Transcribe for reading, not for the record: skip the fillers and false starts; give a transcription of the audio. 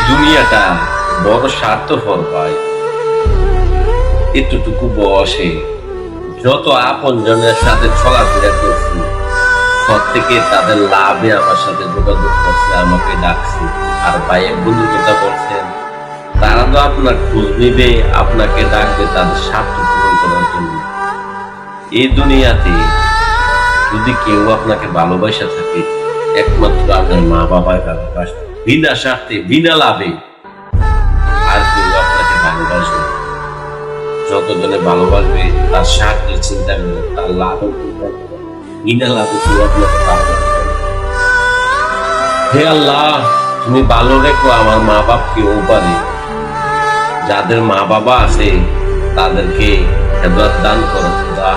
দুনিয়াটা বড় স্বার্থপর ভাই। এতটুকু বয়সে যত আপন জনের সাথে চলাফেরা করছি, সব থেকে তাদের লাভে আমার সাথে যোগাযোগ করছে, আমাকে ডাকছে। আর ভাইয়ের বন্ধু কথা বলছেন, তারা তো আপনার খোঁজ নিবে, আপনাকে ডাকবে তাদের স্বার্থ পূরণ করার জন্য। এই দুনিয়াতে যদি কেউ আপনাকে ভালোবাসা থাকে, একমাত্র আপনার মা বাবাই ভালোবাসে, বিনা স্বার্থে বিনা লাভে। আর কেউ আপনাকে ভালোবাসবে, যতজনে ভালোবাসবে তার স্বার্থের চিন্তা করে, তার লাভের চিন্তা করে, বিনা লাভে কেউ আপনাকে ভালোবাসবে। হে আল্লাহ, তুমি ভালো রেখো আমার মা বাপকে ও পারে। যাদের মা বাবা আছে তাদেরকে হেদায়েত দান করো খোদা।